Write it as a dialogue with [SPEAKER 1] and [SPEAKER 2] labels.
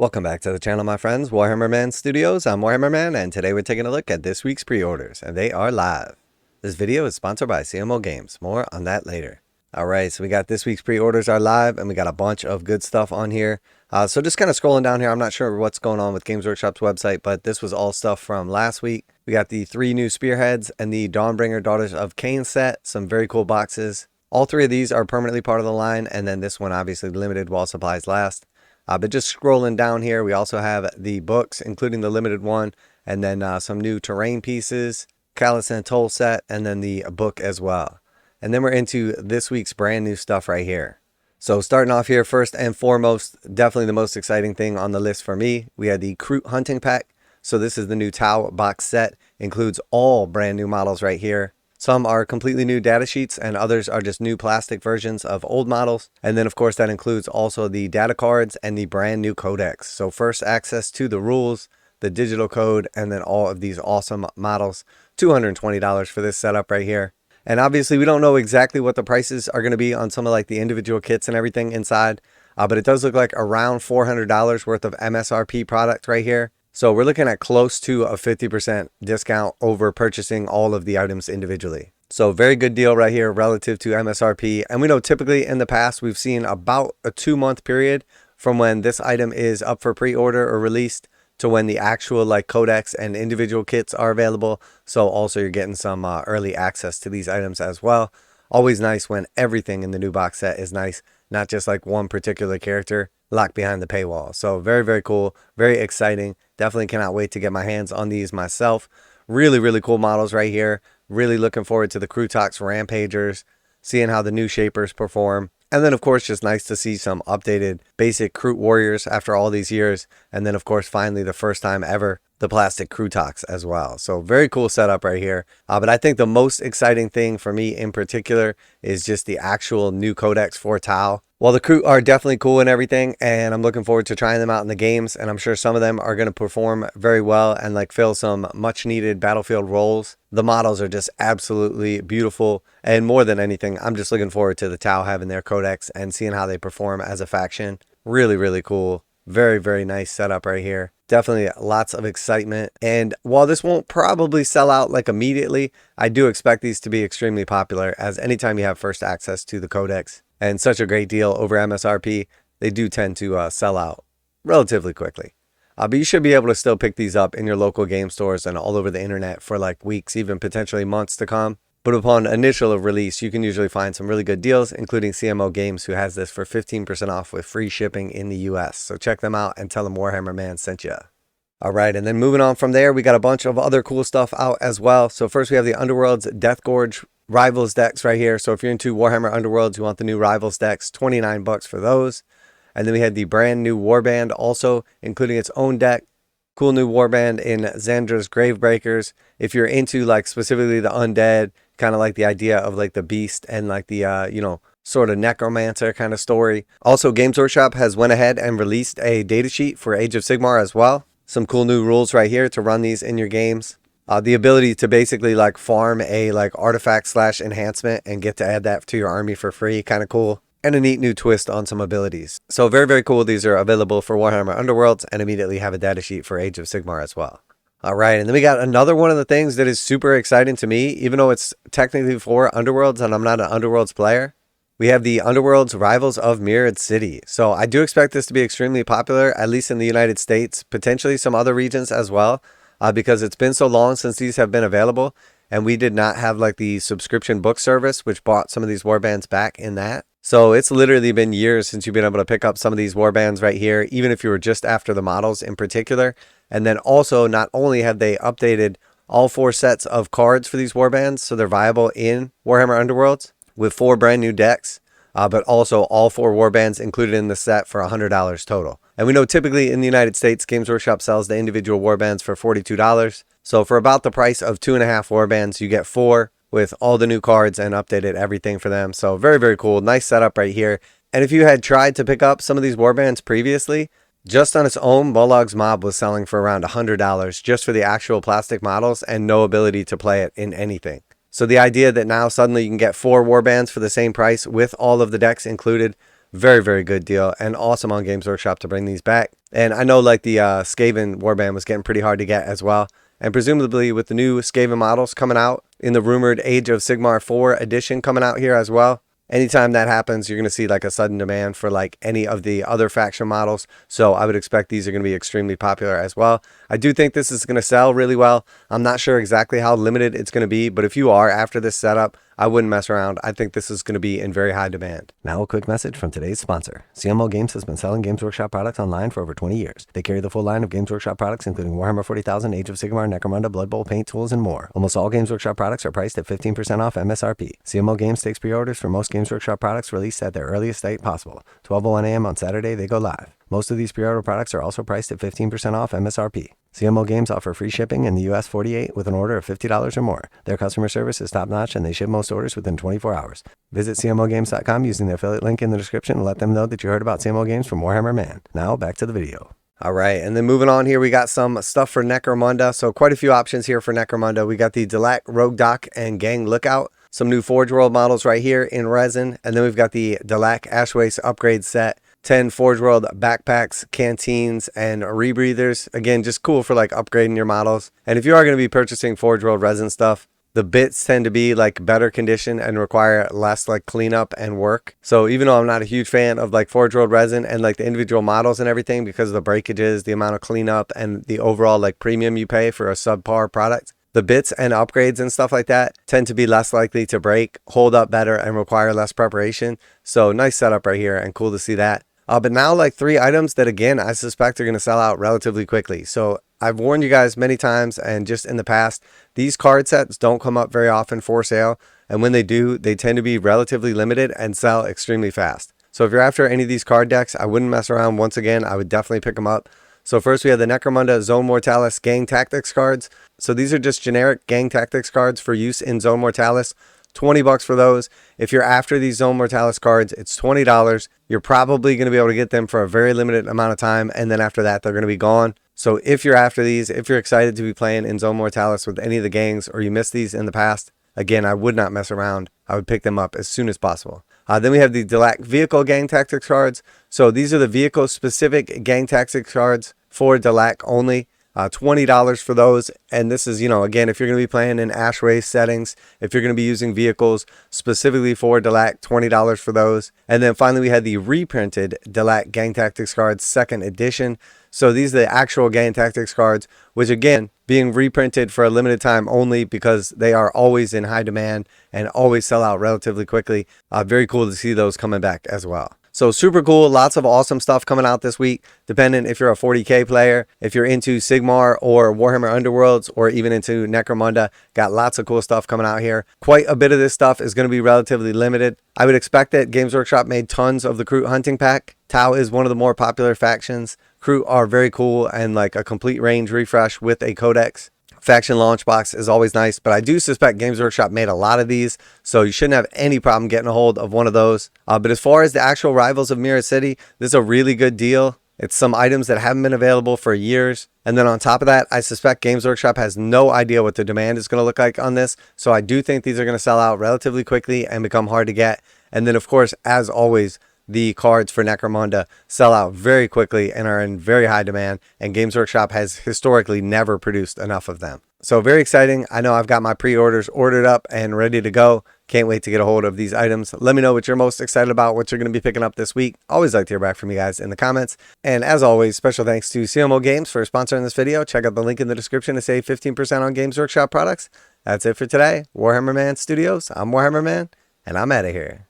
[SPEAKER 1] Welcome back to the channel, my friends. Warhammer Man Studios. I'm Warhammer Man, and today we're taking a look at this week's pre-orders, and they are live. This video is sponsored by CMO Games. More on that later. Alright, so we got this week's pre-orders are live, and we got a bunch of good stuff on here. So just kind of scrolling down here, I'm not sure what's going on with Games Workshop's website, but this was all stuff from last week. We got the 3 new Spearheads and the Dawnbringer Daughters of Cain set. Some very cool boxes. All 3 of these are permanently part of the line, and then this one obviously limited while supplies last. But just scrolling down here, we also have the books, including the limited one, and then some new terrain pieces, Callus and Toll set, and then the book as well. And then we're into this week's brand new stuff right here. So starting off here, first and foremost, definitely the most exciting thing on the list for me, we had the Kroot Hunting Pack. So this is the new Tau box set, includes all brand new models right here. Some are completely new data sheets and others are just new plastic versions of old models. And then of course that includes also the data cards and the brand new Codex. So first access to the rules, the digital code, and then all of these awesome models. $220 for this setup right here. And obviously we don't know exactly what the prices are going to be on some of like the individual kits and everything inside. But it does look like around $400 worth of MSRP product right here. So we're looking at close to a 50% discount over purchasing all of the items individually. So very good deal right here relative to MSRP. And we know typically in the past we've seen about a 2-month period from when this item is up for pre-order or released to when the actual like Codex and individual kits are available. So also you're getting some early access to these items as well. Always nice when everything in the new box set is nice, not just like one particular character locked behind the paywall. So very, very cool, very exciting. Definitely cannot wait to get my hands on these myself. Really, really cool models right here. Really looking forward to the Kroot Rampagers, seeing how the new shapers perform. And then of course just nice to see some updated basic Kroot warriors after all these years. And then of course finally the first time ever the plastic Kroot as well. So very cool setup right here. But I think the most exciting thing for me in particular is just the actual new Codex for Tau. While the Kroot are definitely cool and everything, and I'm looking forward to trying them out in the games, and I'm sure some of them are going to perform very well and like fill some much needed battlefield roles. The models are just absolutely beautiful, and more than anything, I'm just looking forward to the Tau having their Codex and seeing how they perform as a faction. Really, really cool. Very, very nice setup right here. Definitely lots of excitement. And while this won't probably sell out like immediately, I do expect these to be extremely popular, as anytime you have first access to the Codex and such a great deal over MSRP, they do tend to sell out relatively quickly. But you should be able to still pick these up in your local game stores and all over the internet for like weeks, even potentially months to come. But upon initial release, you can usually find some really good deals, including CMO Games, who has this for 15% off with free shipping in the US. So check them out and tell them Warhammer Man sent you. Alright, and then moving on from there, we got a bunch of other cool stuff out as well. So first we have the Underworlds Death Gorge Rivals decks right here. So if you're into Warhammer Underworlds, you want the new Rivals decks, $29 for those. And then we had the brand new Warband also, including its own deck. Cool new Warband in Xandra's Gravebreakers. If you're into like specifically the undead, kind of like the idea of like the beast and like the, you know, sort of necromancer kind of story. Also, Games Workshop has went ahead and released a datasheet for Age of Sigmar as well. Some cool new rules right here to run these in your games. The ability to basically like farm a like artifact / enhancement and get to add that to your army for free. Kind of cool. And a neat new twist on some abilities. So very, very cool. These are available for Warhammer Underworlds and immediately have a datasheet for Age of Sigmar as well. Alright, and then we got another one of the things that is super exciting to me, even though it's technically for Underworlds and I'm not an Underworlds player. We have the Underworlds Rivals of Mirrored City. So I do expect this to be extremely popular, at least in the United States, potentially some other regions as well, because it's been so long since these have been available, and we did not have like the subscription book service, which brought some of these warbands back in that. So it's literally been years since you've been able to pick up some of these warbands right here, even if you were just after the models in particular. And then also, not only have they updated all 4 sets of cards for these warbands, so they're viable in Warhammer Underworlds with 4 brand new decks, but also all 4 warbands included in the set for $100 total. And we know typically in the United States, Games Workshop sells the individual warbands for $42. So for about the price of 2.5 warbands, you get 4 with all the new cards and updated everything for them. So very, very cool. Nice setup right here. And if you had tried to pick up some of these warbands previously, just on its own, Mollog's Mob was selling for around $100 just for the actual plastic models and no ability to play it in anything. So the idea that now suddenly you can get 4 warbands for the same price with all of the decks included, Very, very good deal, and awesome on Games Workshop to bring these back. And I know like the Skaven warband was getting pretty hard to get as well. And presumably with the new Skaven models coming out in the rumored Age of Sigmar 4 edition coming out here as well, anytime that happens, you're going to see like a sudden demand for like any of the other faction models. So I would expect these are going to be extremely popular as well. I do think this is going to sell really well. I'm not sure exactly how limited it's going to be, but if you are after this setup, I wouldn't mess around. I think this is going to be in very high demand. Now a quick message from today's sponsor. CMO Games has been selling Games Workshop products online for over 20 years. They carry the full line of Games Workshop products, including Warhammer 40,000, Age of Sigmar, Necromunda, Blood Bowl, paint tools, and more. Almost all Games Workshop products are priced at 15% off MSRP. CMO Games takes pre-orders for most Games Workshop products released at their earliest date possible. 12:01 a.m. on Saturday, they go live. Most of these pre-order products are also priced at 15% off MSRP. CMO Games offer free shipping in the US 48 with an order of $50 or more. Their customer service is top-notch and they ship most orders within 24 hours. Visit CMOGames.com using the affiliate link in the description and let them know that you heard about CMO Games from Warhammer Man. Now, back to the video. All right, and then moving on here, we got some stuff for Necromunda. So quite a few options here for Necromunda. We got the Delaque Rogue Dock and Gang Lookout. Some new forgeworld models right here in resin. And then we've got the Delaque Ashwaste upgrade set. 10 forgeworld backpacks, canteens, and rebreathers. Again, just cool for like upgrading your models. And if you are going to be purchasing forgeworld resin stuff, the bits tend to be like better condition and require less like cleanup and work. So even though I'm not a huge fan of like forgeworld resin and like the individual models and everything because of the breakages, the amount of cleanup, and the overall like premium you pay for a subpar product, the bits and upgrades and stuff like that tend to be less likely to break, hold up better, and require less preparation. So nice setup right here and cool to see that. But now like 3 items that again I suspect are going to sell out relatively quickly. So I've warned you guys many times and just in the past, these card sets don't come up very often for sale. And when they do, they tend to be relatively limited and sell extremely fast. So if you're after any of these card decks, I wouldn't mess around. Once again, I would definitely pick them up. So first we have the Necromunda Zone Mortalis Gang Tactics cards. So these are just generic Gang Tactics cards for use in Zone Mortalis. $20 for those. If you're after these Zone Mortalis cards, it's $20. You're probably going to be able to get them for a very limited amount of time, and then after that, they're going to be gone. So if you're after these, if you're excited to be playing in Zone Mortalis with any of the gangs, or you missed these in the past, again, I would not mess around. I would pick them up as soon as possible. Then we have the Delaque Vehicle Gang Tactics cards. So these are the vehicle-specific Gang Tactics cards for Delaque only. $20 for those. And this is, again, if you're going to be playing in Ashwaste settings, if you're going to be using vehicles specifically for Delaque, $20 for those. And then finally, we had the reprinted Delaque Gang Tactics cards, 2nd edition. So these are the actual Gang Tactics cards, which again, being reprinted for a limited time only because they are always in high demand and always sell out relatively quickly. Very cool to see those coming back as well. So super cool, lots of awesome stuff coming out this week, depending if you're a 40K player, if you're into Sigmar or Warhammer Underworlds, or even into Necromunda, got lots of cool stuff coming out here. Quite a bit of this stuff is going to be relatively limited. I would expect that Games Workshop made tons of the Kroot Hunting Pack. Tau is one of the more popular factions. Kroot are very cool and like a complete range refresh with a Codex. Faction Launch Box is always nice, but I do suspect Games Workshop made a lot of these, so you shouldn't have any problem getting a hold of one of those. But as far as the actual Rivals of Mirror City, this is a really good deal. It's some items that haven't been available for years. And then on top of that, I suspect Games Workshop has no idea what the demand is going to look like on this. So I do think these are going to sell out relatively quickly and become hard to get. And then, of course, as always, the cards for Necromunda sell out very quickly and are in very high demand, and Games Workshop has historically never produced enough of them. So very exciting. I know I've got my pre-orders ordered up and ready to go. Can't wait to get a hold of these items. Let me know what you're most excited about, what you're going to be picking up this week. Always like to hear back from you guys in the comments. And as always, special thanks to CMO Games for sponsoring this video. Check out the link in the description to save 15% on Games Workshop products. That's it for today. Warhammer Man Studios. I'm Warhammer Man, and I'm out of here.